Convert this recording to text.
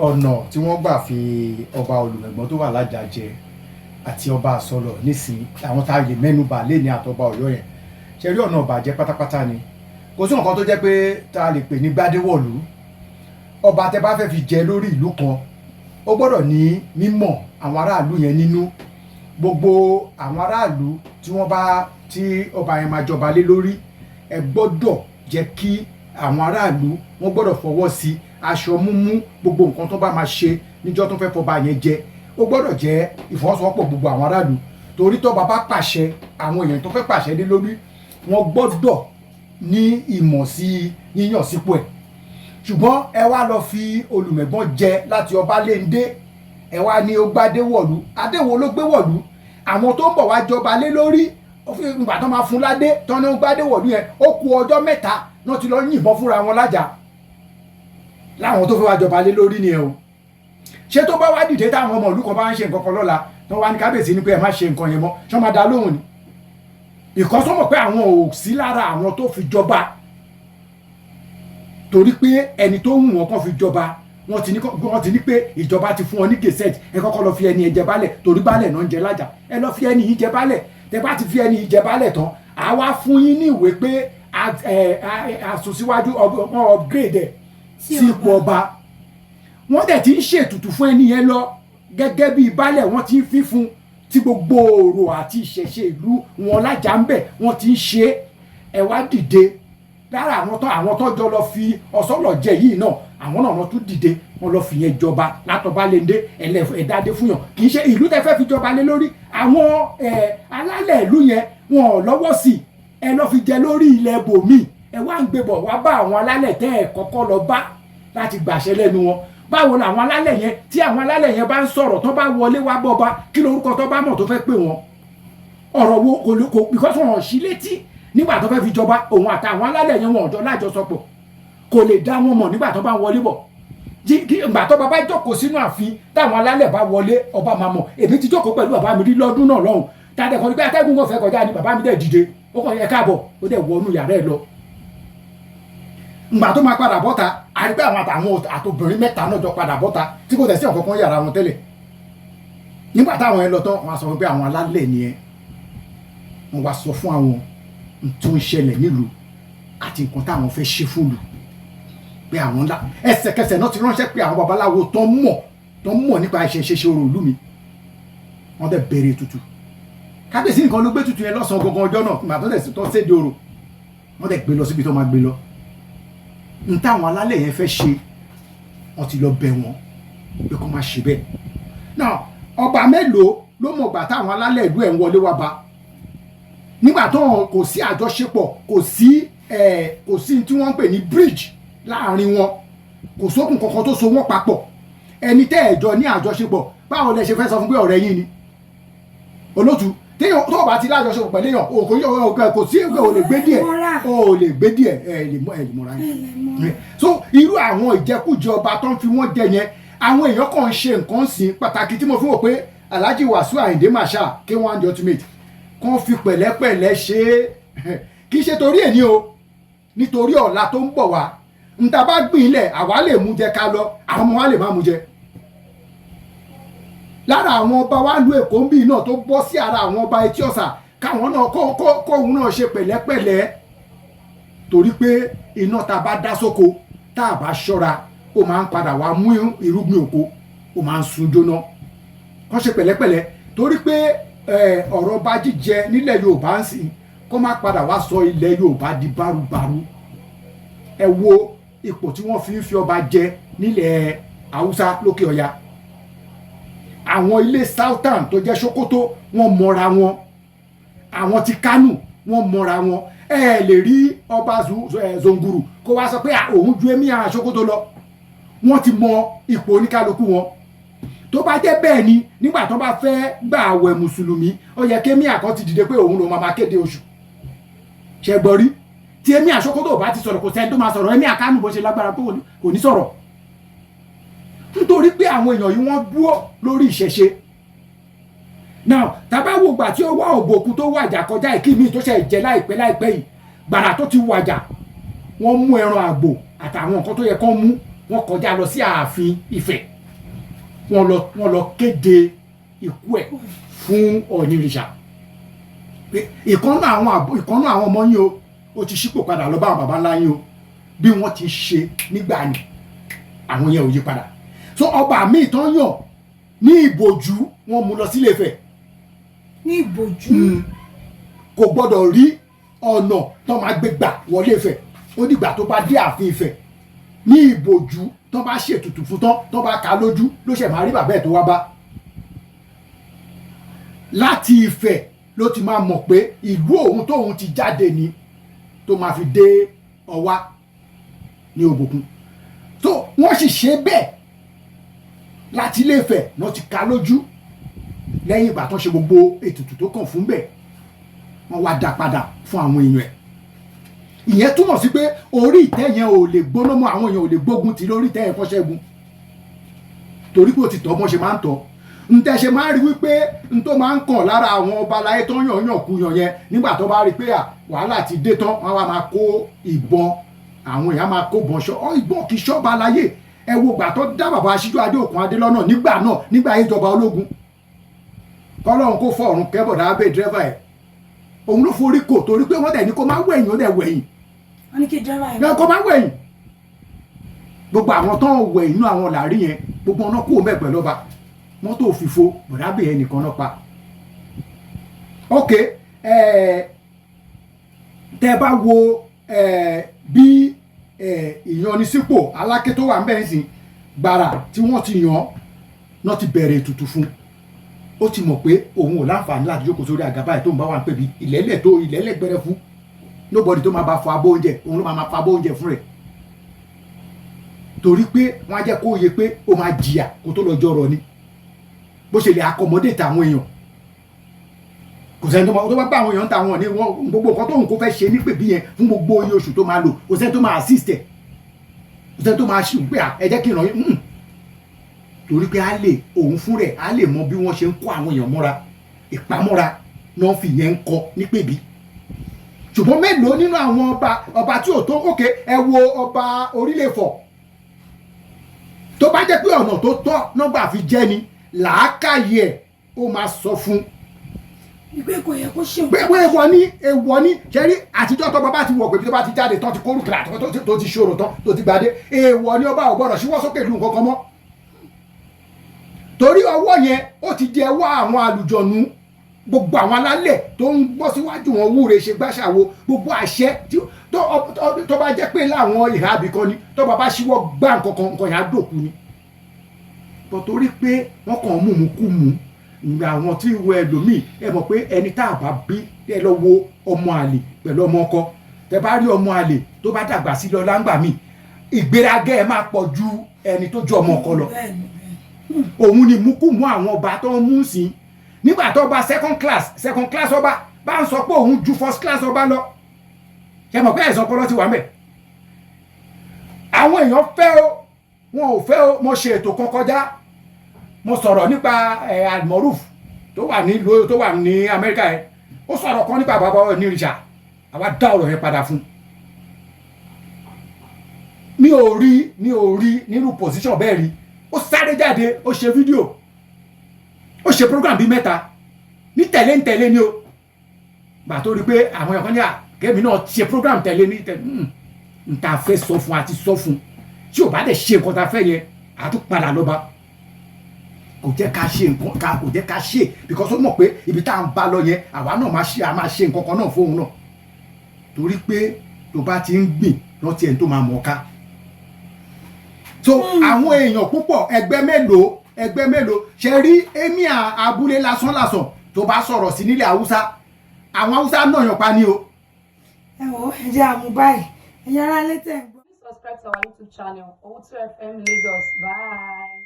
ọ̀nà tí wọ́n gbà fi ọba Olùmẹ̀gbọ́n tó wà lájàjẹ àti ọba àsọlọ̀ nísìnyí àwọn tá a lè mẹ́nubà lé ní àtọba Ọ̀yọ́ yẹn ṣe rí ọ̀nà ìbàjẹ́ pátápátá ni kò sí nǹkan tó jẹ́ pé tá a lè pè ní gbádéwọ̀lú ọba tẹ bá fẹ́ fi jẹ lórí ìlú kan ó gbọ́dọ̀ ní mímọ̀ àwọn aráàlú yẹn nínú gbogbo àwọn aráàlú tí ọba yẹn máa jọba lé lórí ẹ gbọ́dọ̀ jẹ́ kí àwọn aráàlú wọ́n gbọ́dọ̀ fọwọ́ sí aṣọ múmú gbogbo nǹkan tó bá máa ṣe níjọ́ tó fẹ́ fọba yẹn jẹ ó gbọ́dọ̀ jẹ́ ìfọwọ́sowọ́pọ̀ gbogbo àwọn aráàlú torí tó bàbá pàṣẹ àwọn èèyàn tó fẹ́ pàṣẹ lé lórí wọ́n gbọ́dọ̀ ní ìmọ̀ sí yíyàn sípò ẹ̀ ṣùgbọ́n ẹ wá lọ fi Olùmẹ̀gbọ́n jẹ láti ọba léńdé ẹ wá ní ó gbádé wọ̀lú adéwo ló gbé wọ̀lú àwọn tó ń bọ̀ wá jọba lé lórí ìgbà tó máa fún ládé tó ní ó gbádé wọ̀lú yẹn ó kù ọjọ́ mẹ́ta náà ti lọ yìnbọn fúnra wọn lájà láwọn tó fẹ́ wá jọba lé lórí ni ẹ o ṣé tó bá wá dìde táwọn ọmọ ìlú kan bá ń ṣe nǹkan kan lọ́la tó wá ní kábíyèsí ni pé ẹ má ṣe nǹkan yẹn mọ́ ṣọ́ máa dá lóhùn ni ìkọ́sọ́mọ̀ pé àwọn ò sí lára àwọn tó fi jọba torí pé ẹni tó wù wọ́n kàn fi jọba wọ́n ti ní pé ìjọba ti fún wọn ní gazette ẹ kọ́kọ́ lọ fi ẹni ẹ jẹ baálẹ̀ torí baálẹ̀ náà ń jẹ lájà ẹ lọ fi ẹni yìí jẹ baálẹ̀ tẹ bá ti fi ẹni yìí jẹ baálẹ̀ tán àwa fún yín ní ìwé pé àsùnsíwájú wọn upgrade ẹ̀ sí ipò ọba wọ́n dẹ̀ ti ń ṣètùtù fún ẹni yẹn lọ gẹ́gẹ́ bí baálẹ̀ wọ́n ti ń fi fún tí gbogbo òrò àti ìṣẹ̀ṣe ìlú wọn lájà ń bẹ̀ wọ́n ti ń ṣe ẹ wá dìde lára àwọn tó jọ lọ fi ọ̀sọ́lọ̀ jẹ yìí náà àwọn náà tún dìde wọn lọ fìyẹn jọba látọba léńdé ẹ̀dáde fún yàn kì í ṣe ìlú tẹ́ fẹ́ fi jọba lé lórí àwọn alálẹ̀ ìlú yẹn wọn ò lọ́wọ́ sí ẹ lọ́ fi jẹ lórí ilẹ̀ bòmíì ẹ wá ń gbébọ̀ wá bá àwọn alálẹ̀ tẹ́ ẹ kọ́kọ́ lọ bá láti gbàṣẹ lẹ́nu wọn báwo làwọn alálẹ̀ yẹn tí àwọn alálẹ̀ yẹn bá ń sọ̀rọ̀ tó bá wọlé wá bọ́ba kí lórúkọ tó bá mọ̀ tó fẹ́ pè wọ́n ọ̀rọ̀ wo kò because wọn ò sí létí nígbà tó fẹ́ fi jọba òun àtàwọn alálẹ̀ yẹn wọn ò jọ lájọsọpọ̀ kò lè dá wọn mọ̀ nígbà tó bá wọlé bọ̀ ìgbà tó bá jókòó sínú ààfin táwọn alálẹ̀ bá wọlé ọba máa mọ̀ èmi ti jókòó pẹ̀lú bàbá mi rí lọ́dún náà lọ́hùn tàdé kan ní pé atẹ́gùn kan fẹ́ kọjá ni bàbá mi dẹ̀ dìde ó kàn yẹ káàbọ̀ ó dẹ̀ wọnú yàrá ẹ̀ lọ ìgbà tó máa padà bọ́ta àrígbé àwọn àtòbìnrin mẹ́ta náà jọ padà bọ́ta tí kò tẹ̀ sí ọ̀kankan yàrá wọn tẹ́lẹ̀ nígbà táwọn ẹ lọ tán wọn sọ pé àwọn alálẹ̀ ni ẹ wọn wá sọ fún àwọn tó ń ṣẹlẹ̀ nílùú àti nǹkan táwọn fẹ́ ṣe fúlù pé àwọn ńlá ẹsẹ̀kẹsẹ̀ náà ti ránṣẹ́ pé àwọn babaláwo tó ń mọ̀ nípa ìṣẹ̀ṣe orò ìlú mi wọ́n dẹ̀ bẹ̀rẹ̀ ètùtù kábíyèsí nǹkan ló gbé tutù yẹn lọ́sàn-án gangan ọjọ́ náà ìgbà tó dẹ̀ sí tó séde orò wọ́n dẹ̀ gbé lọ síbi tó máa gbé lọ n táwọn alálẹ̀ yẹn fẹ́ ṣe wọ́n ti lọ bẹ̀ wọ́n pé kó má ṣe bẹ́ẹ̀ náà ọba mélòó ló mọ̀ gbà táwọn alálẹ̀ ìlú ẹ̀ ń wọlé wá bá nígbà tó kò sí àjọṣepọ̀ kò sí tí wọ́n ń pè ní bridge láàrin wọn kò sókùn kankan tó so wọ́n papọ̀ ẹni tẹ́ ẹ̀jọ ní àjọṣepọ̀ báwo lẹ ṣe fẹ́ sọ fún pé ọ̀rẹ́ yín ni olótú téèyàn tó bá ti lájọṣepọ̀ pẹ̀lú èèyàn kò sí èèyàn ò lè gbé díẹ̀ ẹ lè mọ́ra yín so irú àwọn ìjẹkújẹ ọba tó ń fi wọ́n jẹ yẹn àwọn èèyàn kàn ń ṣe nǹkan sìn pàtàkì tí mo fi wò pé Alhaji Wasiu Ayinde Marshal K1 the ultimate kàn fi pẹ̀lẹ́pẹ̀lẹ́ ṣe é kì í ṣe torí ẹ̀ ní o nítorí ọ̀la tó ń bọ̀ wá nta bá gbìn ilẹ̀ àwa lè mú jẹ ká lọ àwọn ọmọ wa lè má mú jẹ lára àwọn ọba wa lu Èkó ń bì náà tó bọ́ sí ara àwọn ọba Etí Ọ̀sà káwọn náà kóhun náà ṣe pẹ̀lẹ́pẹ̀lẹ́ torí pé iná tá a bá dá sóko tá a bá ṣọ́ra ó máa ń padà wá mú irúgbìn oko ó máa ń sun jóná kàn ṣe pẹ̀lẹ́pẹ̀lẹ́ torí pé ọ̀rọ̀ ọba jíjẹ nílẹ̀ Yorùbá ń sìn kó má padà wá sọ ilẹ̀ Yorùbá di bárúbarú ẹ wo ipò tí wọ́n fi ń fi ọba jẹ nílẹ̀ Haúsá lókè Ọya àwọn ilé Southern tó jẹ́ Sokoto wọ́n mọ́ra wọn àwọn ti Kánò wọ́n mọ́ra wọn ẹ lè rí ọba Zonguru kó wá sọ pé òun ju emir Sokoto lọ wọ́n ti mọ ipò oníkálukú wọn tó bá jẹ́ bẹ́ẹ̀ ni nígbà tó bá fẹ́ gba àwẹ̀ mùsùlùmí ó yẹ kí emir kan ti dìde pé òun ló máa kéde oṣù ṣẹgbọ́rí tí emir Sokoto bá ti sọ̀rọ̀ kò sẹ́ni tó máa sọ̀rọ̀ emir Kánò bó ṣe lágbára pé kò ní sọ̀rọ̀ nítorí pé àwọn èèyàn yìí wọ́n dúró lórí ìṣẹ̀ṣe now tàbá wo gbà tí ó wá òbòkun tó wàjà kọjá ìkíni tó ṣe jẹ láìpẹ́ yìí gbàrà tó ti wàjà wọ́n mú ẹran àgbò àtàwọn nǹkan tó yẹ kán mú wọ́n kọjá lọ sí ààfin Ifẹ̀ wọ́n lọ kéde ikú ẹ̀ fún Ọ̀nìrìṣà pé ìkànnà àwọn ọmọ yín ó ti ṣípò padà lọ bá àwọn baba ńlá yín o bí wọ́n ti ṣe nígbà ni àwọn yẹn ò yí padà so ọba míì tán yàn ní ìbòjú wọ́n mú lọ sílé Ifẹ̀ ní ìbòjú kò gbọ́dọ̀ rí ọ̀nà tó máa gbé gbà wọlé Ifẹ̀ ó dìgbà tó bá dé ààfin Ifẹ̀ ní ìbòjú tó bá ṣètùtù fún tó bá ká lójú ló ṣe máa rí bàbá ẹ̀ tó wá bá láti Ifẹ̀ ló ti máa mọ̀ pé ìlú òun tóun ti jáde ni tó máa fi dé Ọ̀wá ní Òbòkun so wọ́n sì ṣe bẹ́ẹ̀ láti Ilé Ifẹ̀ náà ti ká lójú lẹ́yìn ìgbà tó ṣe gbogbo ètùtù tó kàn fún bẹ́ẹ̀ wọ́n wá dá padà fún àwọn èèyàn ẹ̀ ìyẹn túmọ̀ sí pé orí ìtẹ́ yẹn ò lè gbóná mọ́ àwọn èèyàn ò lè gbógun ti lórí ìtẹ́ yẹn kọ́ ṣẹ́gun torí pé ó ti tọ́ bọ́n ṣe máa ń tọ́ ntẹ́ ṣe máa ń rí wípé n tó máa ń kàn lára àwọn ọba aláyé tó ń yàn kuyàn yẹn nígbà tó bá rí pé wàhálà ti dé tán wọ́n wá máa kó ìbọn àwọn èèyàn máa kó ìbọn ìbọn kì í ṣọ́ba aláyé ẹ wo gbà tó dá bàbá Aṣíjú Adé Òkun Adé lọ́nà nígbà ìjọba ológun kọ́lọ́run kó fọ̀run kẹ́bọ̀dá abẹ́ dírẹ́fà ẹ̀ òun ló forí kò torí pé wọ́n dẹ̀ ní kó má wẹ̀yìn ó dẹ̀ wẹ̀yìn wọ́n ní kí dírẹ́fà yẹn kó má wẹ̀yìn gbogbo àwọn tó ń wẹ̀yìn náà àwọn làárí yẹn gbogbo ọ̀nà kó mẹ́ pẹ̀lú ọba mọ́tò òfìfo bọ̀dábì ẹ̀ nìkan náà pa ok tẹ́ bá wo bí ìyanisípò Aláké tó wà ń bẹ̀ ń sìn gbàrà tí wọ́n ti yàn náà ti bẹ̀rẹ̀ ètùtù fún ó ti mọ̀ pé òun ò láǹfààní láti jókòó sórí àga báyìí tó ń bá wà ń pè bí ìlẹ́lẹ̀ gbẹrẹ fún nobody tó máa bá fọ abọ́ oúnjẹ òun ló máa fa abọ́ oúnjẹ fún rẹ̀ torí pé wọ́n á jẹ́ kó yẹ pé ó máa jìyà kó tó lọ jọrọ̀ ni bó ṣe lè accommodate àwọn èèyàn kò sẹ́ni tó bá bá àwọn èèyàn ń ta àwọn ní gbogbo nǹkan tóun kó fẹ́ ṣe ní pèbí yẹn fún gbogbo iye oṣù tó máa lò kò sẹ́ni tó máa assist ẹ̀ kò sẹ́ni tó máa ṣe pé ẹ jẹ́ kí n ràn yín torí pé òun fún rẹ̀ á lè mọ bí wọ́n ṣe ń kó àwọn èèyàn mọ́ra ìpamọ́ra náà fi yẹn ń kọ ní pèbí ṣùgbọ́n mélòó nínú àwọn ọba tí ò tó òkè ẹ wo ọba Orílẹ̀-Ifọ̀ tó bá jẹ́ pé ọ̀nà tó tọ́ nọ́gbà fi jẹ́ ni làákàyè ẹ̀ ó máa sọ fún ìgbé kò yẹ kó ṣe pé èèwọ̀ ní ṣẹ́rí àtijọ́ tó bàbá ti wọ̀ pé tó bá ti jáde tán ti kórù kìlà tó ti ṣòro tán tó ti gbadé èèwọ̀ ní ọba ò gbọ́dọ̀ ṣíwọ́ sókè lu nǹkan kan mọ́ torí ọwọ́ yẹn ó ti di ẹwọ́ àwọn àlùjọ̀nù gbogbo àwọn alálẹ̀ tó ń gbọ́ síwájú wọn wúre ṣe gbàṣàwo gbogbo àṣẹ tó bá jẹ́ pé láwọn ìhà àbíkan ni tó bá ṣíwọ́ gbá nǹkan yẹn á dòkú ni bọ̀ torí pé wọ́n kàn mú mú kú mú ìgbà àwọn tí ìwọ ẹlòmíì ẹ mọ̀ pé ẹni tá a bá bí ẹ lọ wo ọmọ àlè pẹ̀lú ọmọ ọkọ tẹ bá rí ọmọ àlè tó bá dàgbà sí lọ láǹgbà míì ìgbéraga ẹ máa pọ̀ ju ẹni tó ju ọmọ ọkọ lọ òun ni mú kú mú àwọn ọba tó ń mú sí nígbà tó bá second class ọba bá ń sọ pé òun ju first class ọba lọ ṣe mọ̀ pé ẹ̀sán ọpọlọ ti wà mẹ́ àwọn èèyàn fẹ́ o wọn ò fẹ́ o mo ṣe ètò kan kọjá mo sọ̀rọ̀ nípa Almoruf tó wà ní Amẹ́ríkà ẹ̀ ó sọ̀rọ̀ kan nípa bàbá Onírìṣà àwa dá ọ̀rọ̀ yẹn padà fún mi ò rí nínú position bẹ́ẹ̀ rí ó sáré jáde ó ṣe fídíò ó ṣe program bíi 3 ní tẹ̀lé ni o gbà tó rí pé àwọn èèyàn kan ní àkẹ́mi náà ṣe program tẹ̀lé ní n ta fẹ́ sọ fún àti sọ fún tí ò bá dẹ̀ ṣe nǹkan ta fẹ́ yẹn àtúpadà lọ́ba kò jẹ́ ká ṣe nǹkan kò jẹ́ ká ṣe because ó mọ̀ pé ibi tá à ń bá lọ yẹn àwa náà máa ṣe nǹkan kan náà fóun náà torí pé tó bá ti ń gbìn rántí ẹni tó máa mọ̀ ká so àwọn èèyàn púpọ̀ ẹgbẹ́ mélòó ṣe rí emir abúlé lásán tó bá sọ̀rọ̀ sí nílẹ̀ haúsá àwọn haúsá náà yàn pa ni o. ẹ wò ẹ jẹ́ àmú báyìí ẹ̀yin ará létẹ̀ ń gbọ́. Please subscribe to our YouTube channel, Owutu FM Lagos. Bye.